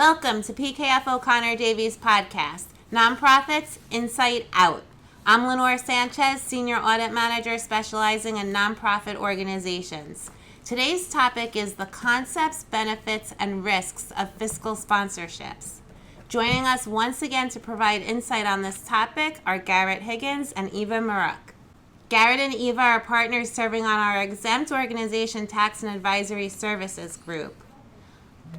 Welcome to PKF O'Connor Davies Podcast, Nonprofits Insight Out. I'm Lenore Sanchez, Senior Audit Manager specializing in nonprofit organizations. Today's topic is the concepts, benefits, and risks of fiscal sponsorships. Joining us once again to provide insight on this topic are Garrett Higgins and Eva Maruk. Garrett and Eva are partners serving on our exempt organization tax and advisory services group.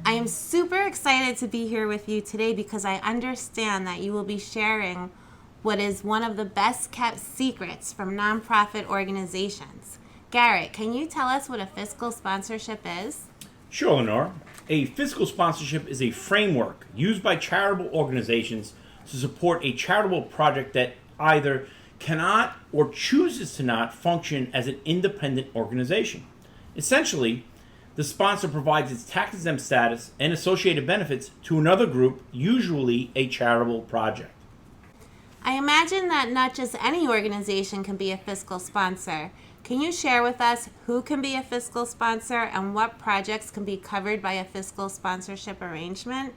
I am super excited to be here with you today because I understand that you will be sharing what is one of the best kept secrets from nonprofit organizations. Garrett, can you tell us what a fiscal sponsorship is? Sure, Lenore. A fiscal sponsorship is a framework used by charitable organizations to support a charitable project that either cannot or chooses to not function as an independent organization. Essentially, the sponsor provides its tax-exempt status and associated benefits to another group, usually a charitable project. I imagine that not just any organization can be a fiscal sponsor. Can you share with us who can be a fiscal sponsor and what projects can be covered by a fiscal sponsorship arrangement?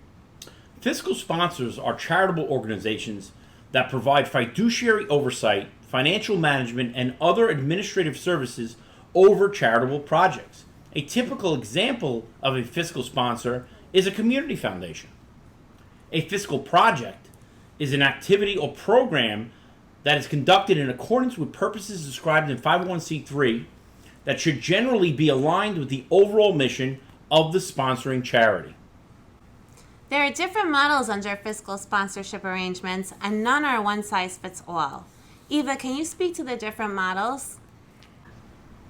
Fiscal sponsors are charitable organizations that provide fiduciary oversight, financial management, and other administrative services over charitable projects. A typical example of a fiscal sponsor is a community foundation. A fiscal project is an activity or program that is conducted in accordance with purposes described in 501c3 that should generally be aligned with the overall mission of the sponsoring charity. There are different models under fiscal sponsorship arrangements, and none are one size fits all. Eva, can you speak to the different models?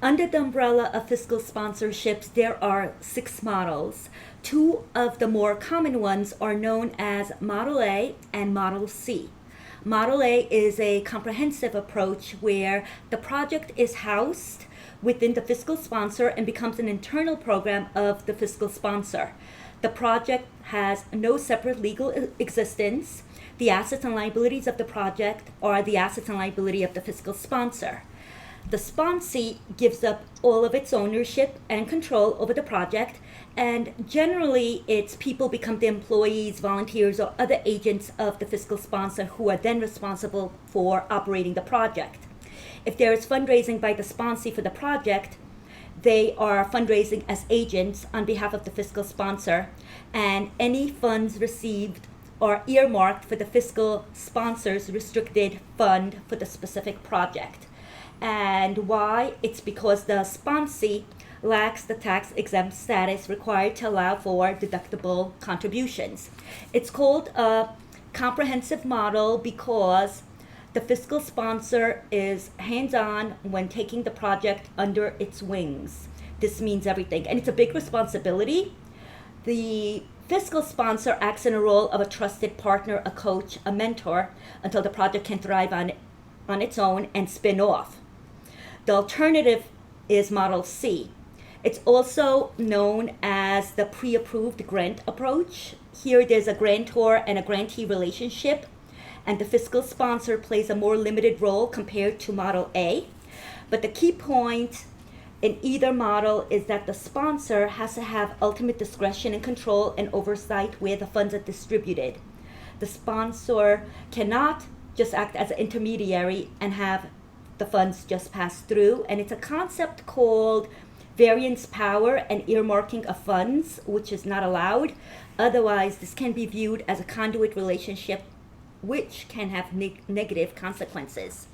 Under the umbrella of fiscal sponsorships, there are 6 models. 2 of the more common ones are known as Model A and Model C. Model A is a comprehensive approach where the project is housed within the fiscal sponsor and becomes an internal program of the fiscal sponsor. The project has no separate legal existence. The assets and liabilities of the project are the assets and liability of the fiscal sponsor. The sponsee gives up all of its ownership and control over the project, and generally its people become the employees, volunteers, or other agents of the fiscal sponsor who are then responsible for operating the project. If there is fundraising by the sponsee for the project, they are fundraising as agents on behalf of the fiscal sponsor, and any funds received are earmarked for the fiscal sponsor's restricted fund for the specific project. And why? It's because the sponsee lacks the tax-exempt status required to allow for deductible contributions. It's called a comprehensive model because the fiscal sponsor is hands-on when taking the project under its wings. This means everything, and it's a big responsibility. The fiscal sponsor acts in a role of a trusted partner, a coach, a mentor, until the project can thrive on its own and spin off. The alternative is Model C. It's also known as the pre-approved grant approach. Here there's a grantor and a grantee relationship, and the fiscal sponsor plays a more limited role compared to Model A. But the key point in either model is that the sponsor has to have ultimate discretion and control and oversight where the funds are distributed. The sponsor cannot just act as an intermediary and have the funds just pass through, and it's a concept called variance power and earmarking of funds, which is not allowed. Otherwise, this can be viewed as a conduit relationship, which can have negative consequences.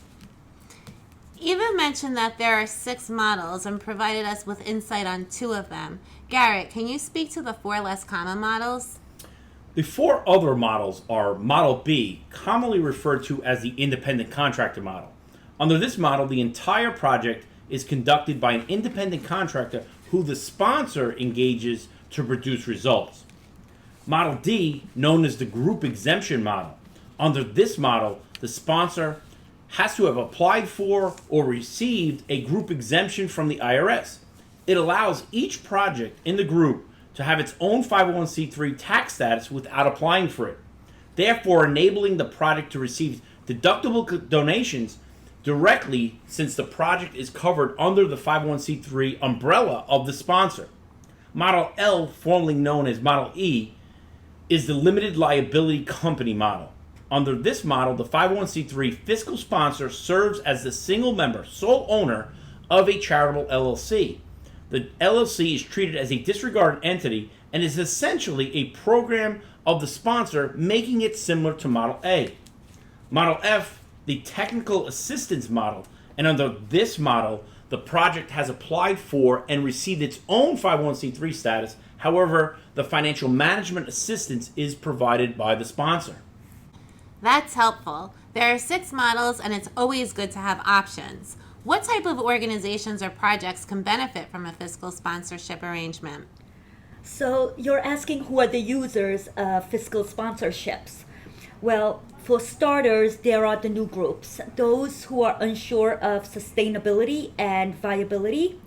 Eva mentioned that there are 6 models and provided us with insight on 2 of them. Garrett, can you speak to the 4 less common models? The 4 other models are Model B, commonly referred to as the independent contractor model. Under this model, the entire project is conducted by an independent contractor who the sponsor engages to produce results. Model D, known as the group exemption model. Under this model, the sponsor has to have applied for or received a group exemption from the IRS. It allows each project in the group to have its own 501c3 tax status without applying for it, therefore enabling the project to receive deductible donations directly since the project is covered under the 501c3 umbrella of the sponsor. Model L, formerly known as Model E, is the limited liability company model. Under this model, the 501c3 fiscal sponsor serves as the single member, sole owner of a charitable LLC. The LLC is treated as a disregarded entity and is essentially a program of the sponsor, making it similar to Model A. Model F, the technical assistance model, and under this model, the project has applied for and received its own 501c3 status. However, the financial management assistance is provided by the sponsor. That's helpful. There are 6 models, and it's always good to have options. What type of organizations or projects can benefit from a fiscal sponsorship arrangement? So you're asking who are the users of fiscal sponsorships. Well, for starters, there are the new groups, those who are unsure of sustainability and viability,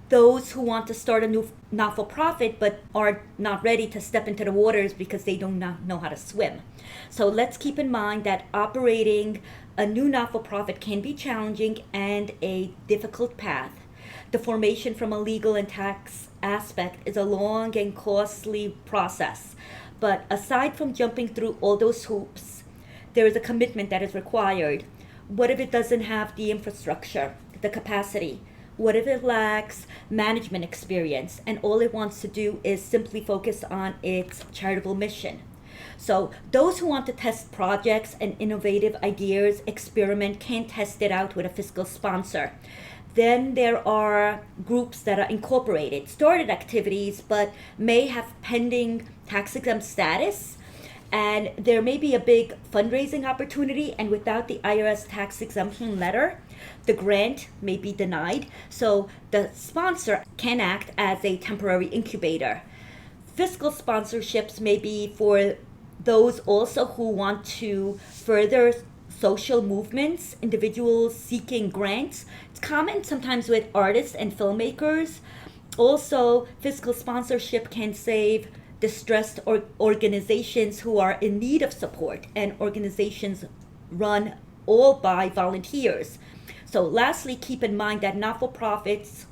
those who want to start a new not-for-profit but are not ready to step into the waters because they do not know how to swim. So let's keep in mind that operating a new not-for-profit can be challenging and a difficult path. The formation from a legal and tax aspect is a long and costly process. But aside from jumping through all those hoops, there is a commitment that is required. What if it doesn't have the infrastructure, the capacity? What if it lacks management experience and all it wants to do is simply focus on its charitable mission? So those who want to test projects and innovative ideas, experiment, can test it out with a fiscal sponsor. Then there are groups that are incorporated, started activities, but may have pending tax-exempt status. And there may be a big fundraising opportunity, and without the IRS tax exemption letter, the grant may be denied. So the sponsor can act as a temporary incubator. Fiscal sponsorships may be for those also who want to further social movements, individuals seeking grants. It's common sometimes with artists and filmmakers. Also, fiscal sponsorship can save distressed organizations who are in need of support, and organizations run all by volunteers. So lastly, keep in mind that not-for-profits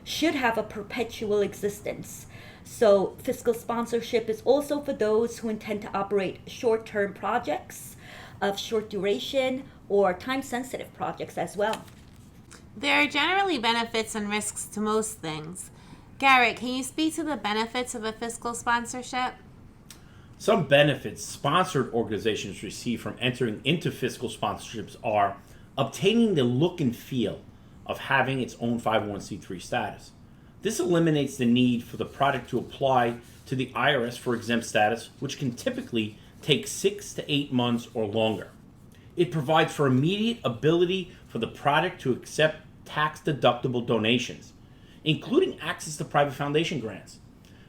should have a perpetual existence. So fiscal sponsorship is also for those who intend to operate short-term projects of short duration or time-sensitive projects as well. There are generally benefits and risks to most things. Garrett, can you speak to the benefits of a fiscal sponsorship? Some benefits sponsored organizations receive from entering into fiscal sponsorships are obtaining the look and feel of having its own 501c3 status. This eliminates the need for the project to apply to the IRS for exempt status, which can typically take 6 to 8 months or longer. It provides for immediate ability for the project to accept tax-deductible donations, including access to private foundation grants.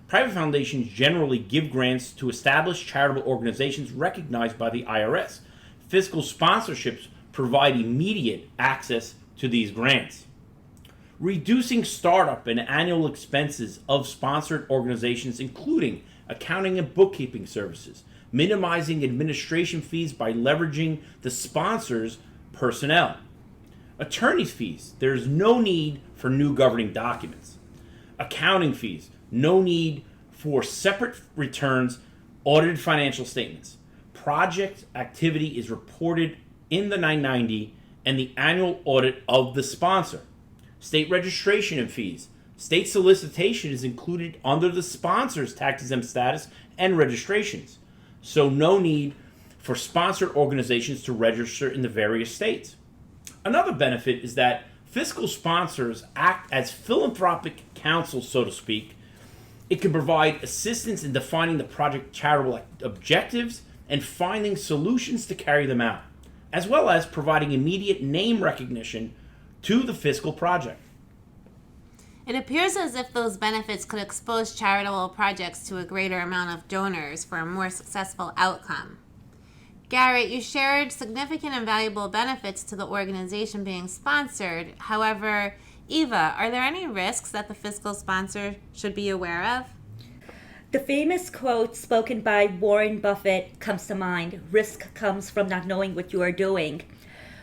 Private foundations generally give grants to established charitable organizations recognized by the IRS. Fiscal sponsorships provide immediate access to these grants. Reducing startup and annual expenses of sponsored organizations, including accounting and bookkeeping services, minimizing administration fees by leveraging the sponsor's personnel. Attorney's fees, there's no need for new governing documents. Accounting fees, no need for separate returns, audited financial statements. Project activity is reported in the 990 and the annual audit of the sponsor. State registration and fees. State solicitation is included under the sponsor's tax-exempt status and registrations. So no need for sponsored organizations to register in the various states. Another benefit is that fiscal sponsors act as philanthropic counsel, so to speak. It can provide assistance in defining the project charitable objectives and finding solutions to carry them out, as well as providing immediate name recognition to the fiscal project. It appears as if those benefits could expose charitable projects to a greater amount of donors for a more successful outcome. Garrett, you shared significant and valuable benefits to the organization being sponsored. However, Eva, are there any risks that the fiscal sponsor should be aware of? The famous quote spoken by Warren Buffett comes to mind: risk comes from not knowing what you are doing.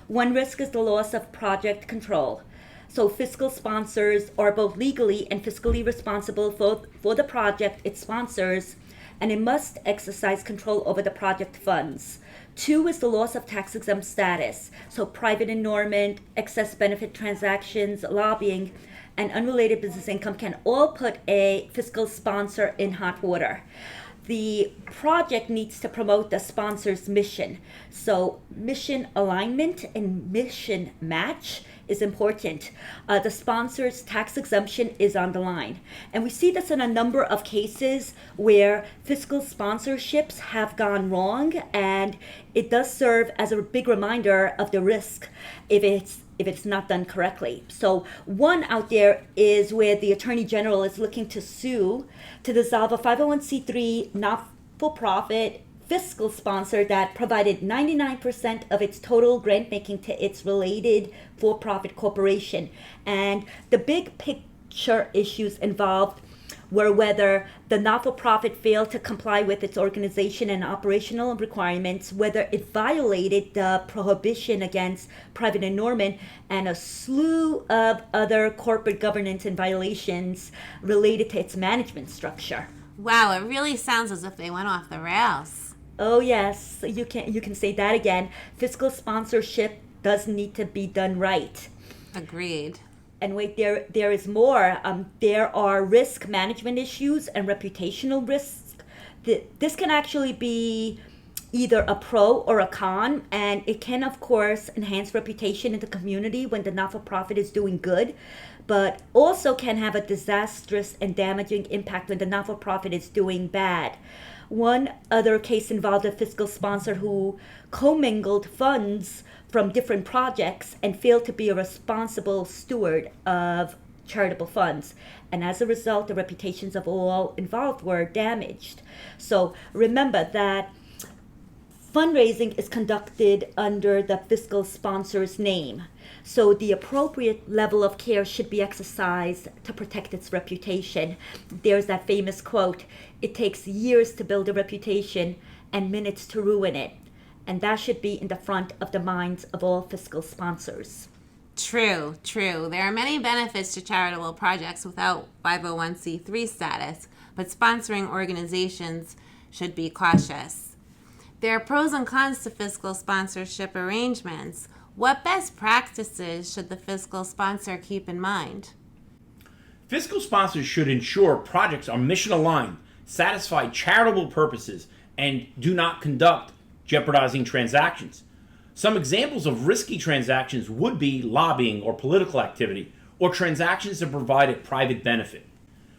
One risk is the loss of project control. So fiscal sponsors are both legally and fiscally responsible for the project it sponsors, and it must exercise control over the project funds. 2 is the loss of tax-exempt status. So private enormment, excess benefit transactions, lobbying, and unrelated business income can all put a fiscal sponsor in hot water. The project needs to promote the sponsor's mission. So mission alignment and mission match is important. The sponsor's tax exemption is on the line. And we see this in a number of cases where fiscal sponsorships have gone wrong, and it does serve as a big reminder of the risk if it's not done correctly. So one out there is where the Attorney General is looking to sue to dissolve a 501c3 not-for-profit fiscal sponsor that provided 99% of its total grant making to its related for-profit corporation. And the big picture issues involved were whether the not-for-profit failed to comply with its organization and operational requirements, whether it violated the prohibition against private enormment, and a slew of other corporate governance and violations related to its management structure. Wow, it really sounds as if they went off the rails. Oh yes, you can say that again. Fiscal sponsorship does need to be done right. Agreed. And wait, there is more. There are risk management issues and reputational risks. This can actually be either a pro or a con, and it can, of course, enhance reputation in the community when the not-for-profit is doing good, but also can have a disastrous and damaging impact when the not-for-profit is doing bad. One other case involved a fiscal sponsor who commingled funds from different projects and failed to be a responsible steward of charitable funds. And as a result, the reputations of all involved were damaged. So remember that fundraising is conducted under the fiscal sponsor's name. So the appropriate level of care should be exercised to protect its reputation. There's that famous quote, "It takes years to build a reputation and minutes to ruin it." And that should be in the front of the minds of all fiscal sponsors. True. There are many benefits to charitable projects without 501c3 status, but sponsoring organizations should be cautious. There are pros and cons to fiscal sponsorship arrangements. What best practices should the fiscal sponsor keep in mind? Fiscal sponsors should ensure projects are mission aligned, satisfy charitable purposes, and do not conduct jeopardizing transactions. Some examples of risky transactions would be lobbying or political activity, or transactions that provide a private benefit.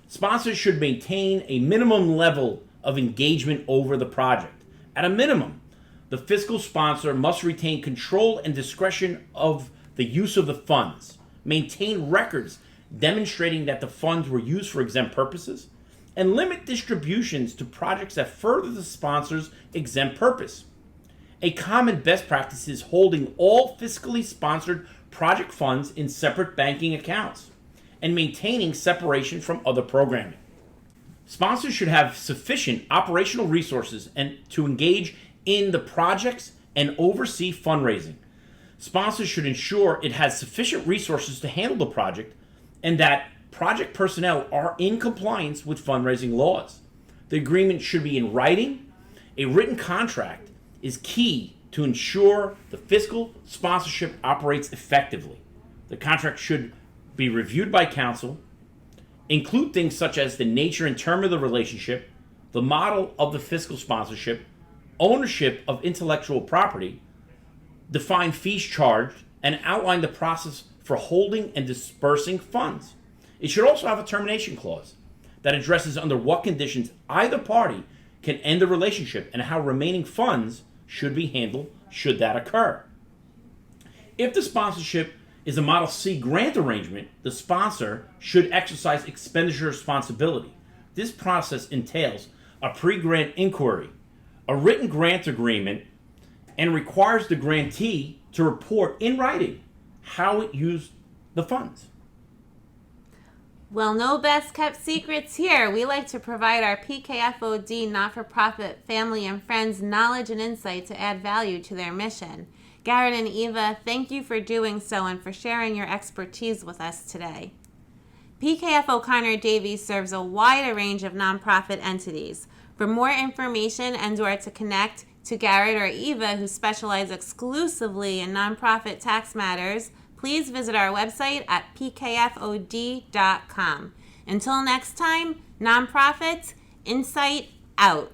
Sponsors should maintain a minimum level of engagement over the project. At a minimum, the fiscal sponsor must retain control and discretion of the use of the funds, maintain records demonstrating that the funds were used for exempt purposes, and limit distributions to projects that further the sponsor's exempt purpose. A common best practice is holding all fiscally sponsored project funds in separate banking accounts and maintaining separation from other programming. Sponsors should have sufficient operational resources and to engage in the projects and oversee fundraising. Sponsors should ensure it has sufficient resources to handle the project and that project personnel are in compliance with fundraising laws. The agreement should be in writing. A written contract is key to ensure the fiscal sponsorship operates effectively. The contract should be reviewed by counsel, include things such as the nature and term of the relationship, the model of the fiscal sponsorship, ownership of intellectual property, define fees charged, and outline the process for holding and dispersing funds. It should also have a termination clause that addresses under what conditions either party can end the relationship and how remaining funds should be handled should that occur. If the sponsorship is a Model C grant arrangement, the sponsor should exercise expenditure responsibility. This process entails a pre-grant inquiry, a written grant agreement, and requires the grantee to report in writing how it used the funds. Well, no best kept secrets here. We like to provide our PKFOD not-for-profit family and friends knowledge and insight to add value to their mission. Garrett and Eva, thank you for doing so and for sharing your expertise with us today. PKF O'Connor Davies serves a wide range of nonprofit entities, For more information and/or to connect to Garrett or Eva, who specialize exclusively in nonprofit tax matters, please visit our website at pkfod.com. Until next time, nonprofits, insight out.